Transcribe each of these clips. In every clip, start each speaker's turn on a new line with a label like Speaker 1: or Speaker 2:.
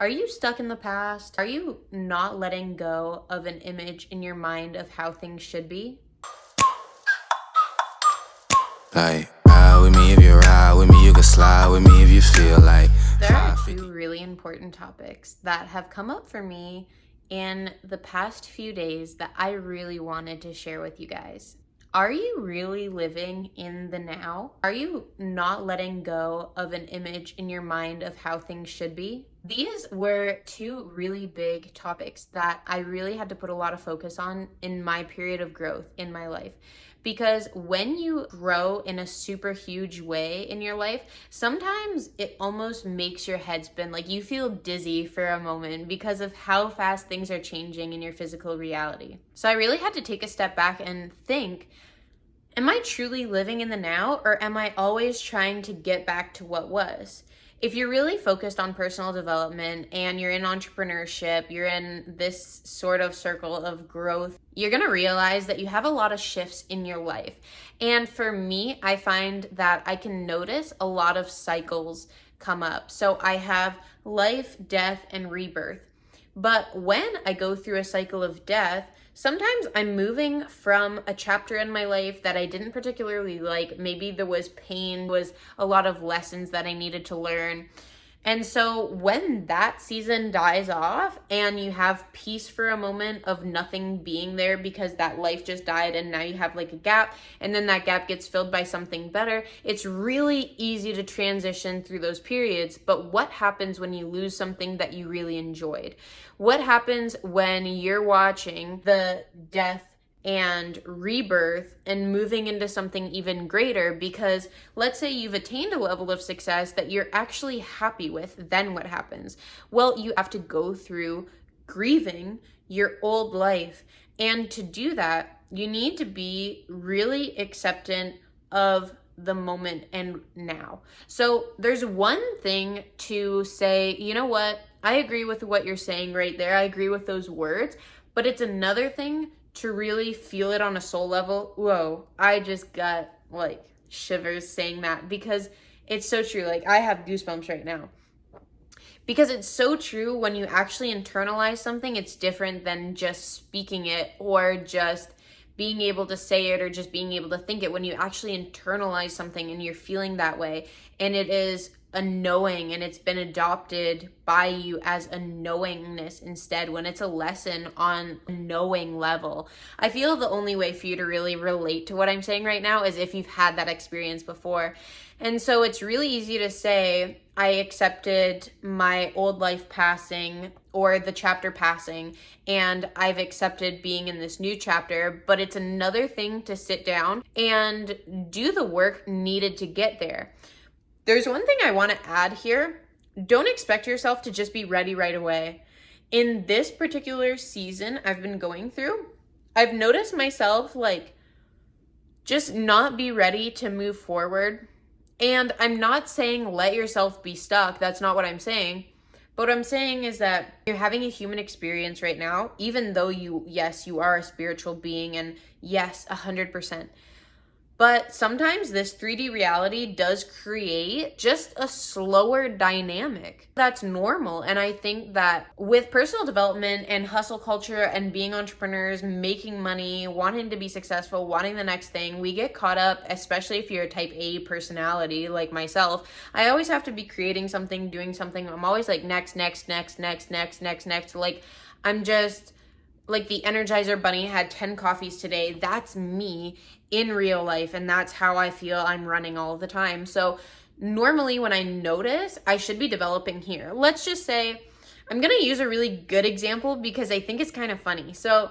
Speaker 1: Are you stuck in the past? Are you not letting go of an image in your mind of how things should be?
Speaker 2: Like, ride with me if you ride with me, you can slide with me if you feel like.
Speaker 1: There are two really important topics that have come up for me in the past few days that I really wanted to share with you guys. Are you really living in the now? Are you not letting go of an image in your mind of how things should be? These were two really big topics that I really had to put a lot of focus on in my period of growth in my life. Because when you grow in a super huge way in your life, sometimes it almost makes your head spin. Like you feel dizzy for a moment because of how fast things are changing in your physical reality. So I really had to take a step back and think, am I truly living in the now, or am I always trying to get back to what was? If you're really focused on personal development and you're in entrepreneurship, you're in this sort of circle of growth, you're going to realize that you have a lot of shifts in your life. And for me, I find that I can notice a lot of cycles come up. So I have life, death, and rebirth. But when I go through a cycle of death, sometimes I'm moving from a chapter in my life that I didn't particularly like. Maybe there was pain, was a lot of lessons that I needed to learn. And so when that season dies off and you have peace for a moment of nothing being there because that life just died and now you have like a gap, and then that gap gets filled by something better, it's really easy to transition through those periods. But what happens when you lose something that you really enjoyed? What happens when you're watching the death and rebirth and moving into something even greater? Because let's say you've attained a level of success that you're actually happy with, then what happens? Well, you have to go through grieving your old life. And to do that, you need to be really acceptant of the moment and now. So there's one thing to say, you know what? I agree with what you're saying right there. I agree with those words, but it's another thing to really feel it on a soul level. Whoa, I just got like shivers saying that because it's so true. Like I have goosebumps right now. Because it's so true. When you actually internalize something, it's different than just speaking it or just being able to say it or just being able to think it. When you actually internalize something and you're feeling that way, and it is a knowing and it's been adopted by you as a knowingness instead, when it's a lesson on a knowing level. I feel the only way for you to really relate to what I'm saying right now is if you've had that experience before. And so it's really easy to say, I accepted my old life passing or the chapter passing, and I've accepted being in this new chapter. But it's another thing to sit down and do the work needed to get there. There's one thing I want to add here. Don't expect yourself to just be ready right away. In this particular season I've been going through, I've noticed myself like just not be ready to move forward. And I'm not saying let yourself be stuck. That's not what I'm saying. But what I'm saying is that you're having a human experience right now, even though yes, you are a spiritual being, and yes, 100%. But sometimes this 3D reality does create just a slower dynamic. That's normal. And I think that with personal development and hustle culture and being entrepreneurs, making money, wanting to be successful, wanting the next thing, we get caught up, especially if you're a type A personality like myself. I always have to be creating something, doing something. I'm always like next. Like I'm just like the Energizer Bunny had 10 coffees today. That's me in real life, and that's how I feel I'm running all the time. So normally when I notice I should be developing here, let's just say, I'm gonna use a really good example because I think it's kind of funny. So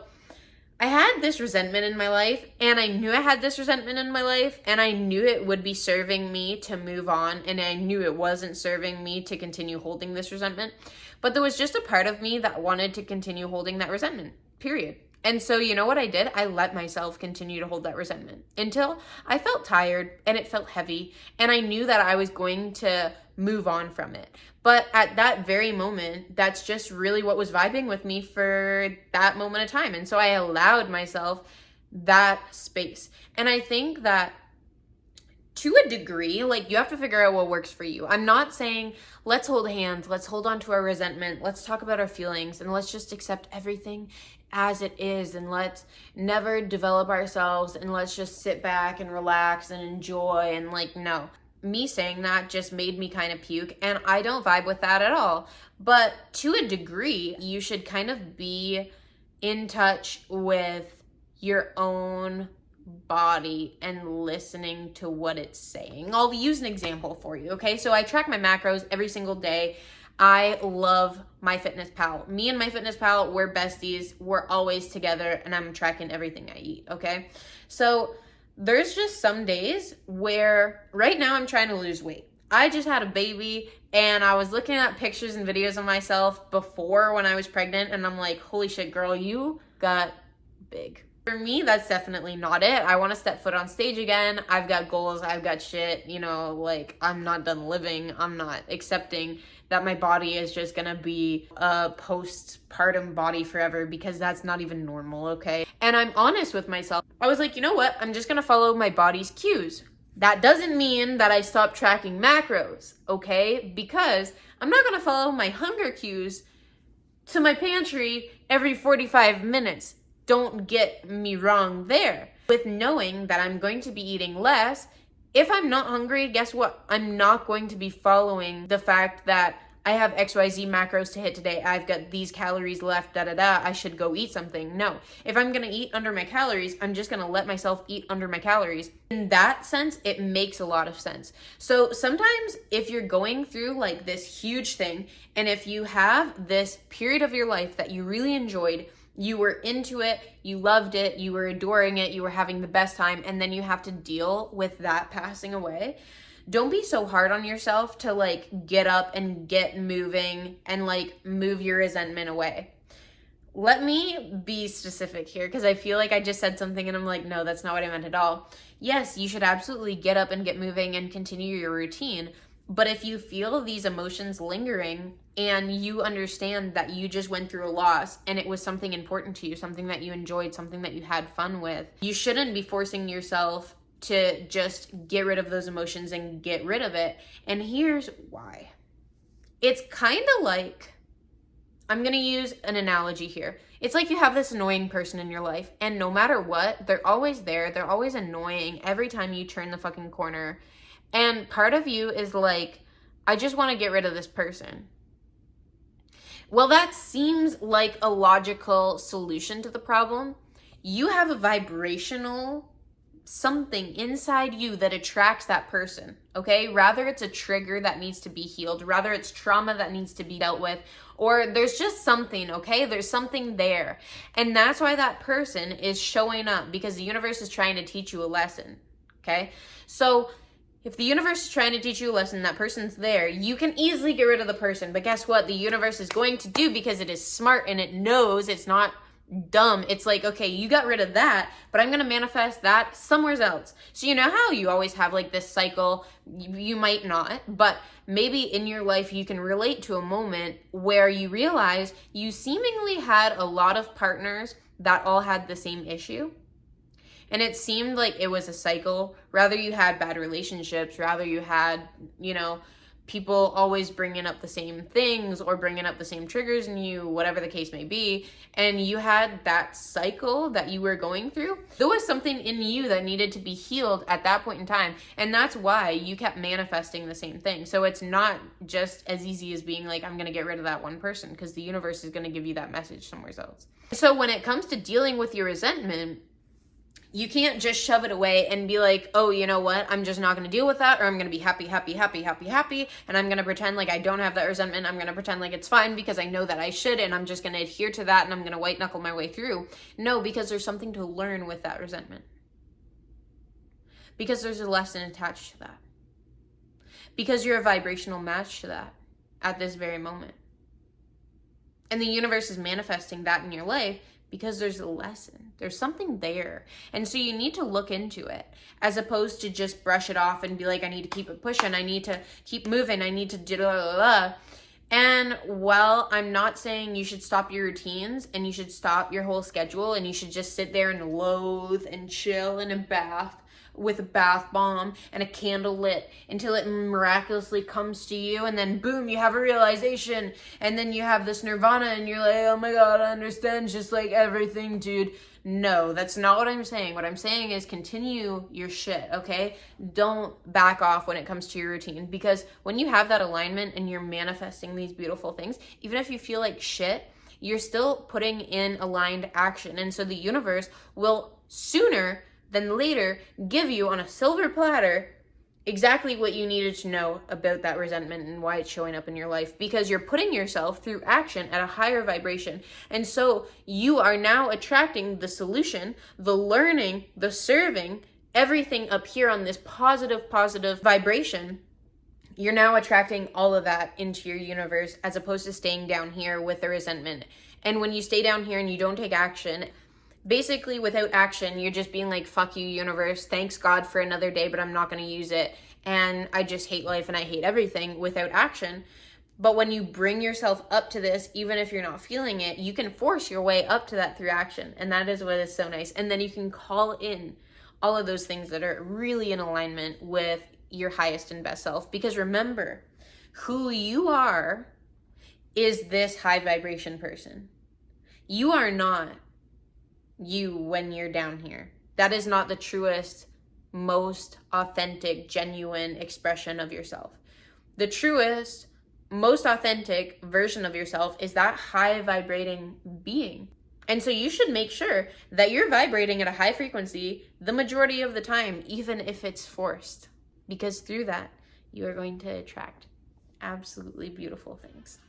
Speaker 1: I had this resentment in my life, and I knew I had this resentment in my life, and I knew it would be serving me to move on, and I knew it wasn't serving me to continue holding this resentment. But there was just a part of me that wanted to continue holding that resentment, period. And so you know what I did? I let myself continue to hold that resentment until I felt tired and it felt heavy, and I knew that I was going to move on from it. But at that very moment, that's just really what was vibing with me for that moment of time. And so I allowed myself that space. And I think that to a degree, like, you have to figure out what works for you. I'm not saying let's hold hands, let's hold on to our resentment, let's talk about our feelings, and let's just accept everything as it is, and let's never develop ourselves, and let's just sit back and relax and enjoy. And like, no. Me saying that just made me kind of puke, and I don't vibe with that at all. But to a degree, you should kind of be in touch with your own body and listening to what it's saying. I'll use an example for you, okay? So I track my macros every single day. I love MyFitnessPal. Me and MyFitnessPal, we're besties. We're always together, and I'm tracking everything I eat, okay? So there's just some days where right now I'm trying to lose weight. I just had a baby, and I was looking at pictures and videos of myself before when I was pregnant, and I'm like, holy shit, girl, you got big. For me, that's definitely not it. I want to step foot on stage again. I've got goals. I've got shit, like, I'm not done living. I'm not accepting that my body is just gonna be a postpartum body forever, because that's not even normal, okay? And I'm honest with myself. I was like, you know what? I'm just gonna follow my body's cues. That doesn't mean that I stop tracking macros, okay? Because I'm not gonna follow my hunger cues to my pantry every 45 minutes. Don't get me wrong there. With knowing that I'm going to be eating less, if I'm not hungry, guess what? I'm not going to be following the fact that I have XYZ macros to hit today. I've got these calories left, I should go eat something. No. If I'm going to eat under my calories, I'm just going to let myself eat under my calories. In that sense, it makes a lot of sense. So sometimes if you're going through like this huge thing, and if you have this period of your life that you really enjoyed, you were into it, you loved it, you were adoring it, you were having the best time, and then you have to deal with that passing away, don't be so hard on yourself to like get up and get moving and like move your resentment away. Let me be specific here, because I feel like I just said something and I'm like, no, that's not what I meant at all. Yes, you should absolutely get up and get moving and continue your routine. But if you feel these emotions lingering and you understand that you just went through a loss and it was something important to you, something that you enjoyed, something that you had fun with, you shouldn't be forcing yourself to just get rid of those emotions and get rid of it. And here's why. It's kind of like, I'm going to use an analogy here. It's like you have this annoying person in your life, and no matter what, they're always there. They're always annoying every time you turn the fucking corner. And part of you is like, I just want to get rid of this person. Well, that seems like a logical solution to the problem. You have a vibrational something inside you that attracts that person, okay? Rather it's a trigger that needs to be healed, rather it's trauma that needs to be dealt with, or there's just something, okay? There's something there. And that's why that person is showing up, because the universe is trying to teach you a lesson, okay? So if the universe is trying to teach you a lesson, that person's there, you can easily get rid of the person. But guess what? The universe is going to do, because it is smart and it knows, it's not dumb. It's like, okay, you got rid of that, but I'm going to manifest that somewhere else. So you know how you always have like this cycle? You might not, but maybe in your life you can relate to a moment where you realize you seemingly had a lot of partners that all had the same issue. And it seemed like it was a cycle. Rather you had bad relationships, rather you had, people always bringing up the same things or bringing up the same triggers in you, whatever the case may be. And you had that cycle that you were going through. There was something in you that needed to be healed at that point in time. And that's why you kept manifesting the same thing. So it's not just as easy as being like, I'm going to get rid of that one person, because the universe is going to give you that message somewhere else. So when it comes to dealing with your resentment, you can't just shove it away and be like, oh, you know what? I'm just not going to deal with that, or I'm going to be happy, and I'm going to pretend like I don't have that resentment. I'm going to pretend like it's fine because I know that I should, and I'm just going to adhere to that, and I'm going to white knuckle my way through. No, because there's something to learn with that resentment. Because there's a lesson attached to that. Because you're a vibrational match to that at this very moment. And the universe is manifesting that in your life because there's a lesson. There's something there. And so you need to look into it, as opposed to just brush it off and be like, I need to keep it pushing. I need to keep moving. I need to do blah, blah, blah. And while I'm not saying you should stop your routines and you should stop your whole schedule and you should just sit there and loathe and chill in a bath with a bath bomb and a candle lit until it miraculously comes to you, and then boom, you have a realization, and then you have this nirvana, and you're like, oh my god, I understand just like everything, dude. No, that's not what I'm saying. What I'm saying is continue your shit, okay? Don't back off when it comes to your routine, because when you have that alignment and you're manifesting these beautiful things, even if you feel like shit, you're still putting in aligned action. And so the universe will sooner than later give you on a silver platter exactly what you needed to know about that resentment and why it's showing up in your life, because you're putting yourself through action at a higher vibration. And so you are now attracting the solution, the learning, the serving, everything up here on this positive vibration. You're now attracting all of that into your universe, as opposed to staying down here with the resentment. And when you stay down here and you don't take action, basically without action, you're just being like, fuck you, universe, thanks God for another day, but I'm not going to use it, and I just hate life and I hate everything, without action. But when you bring yourself up to this, even if you're not feeling it, you can force your way up to that through action. And that is what is so nice. And then you can call in all of those things that are really in alignment with your highest and best self. Because remember, who you are is this high vibration person. You are not you when you're down here. That is not the truest, most authentic, genuine expression of yourself. The truest, most authentic version of yourself is that high vibrating being. And so you should make sure that you're vibrating at a high frequency the majority of the time, even if it's forced, because through that, you are going to attract absolutely beautiful things.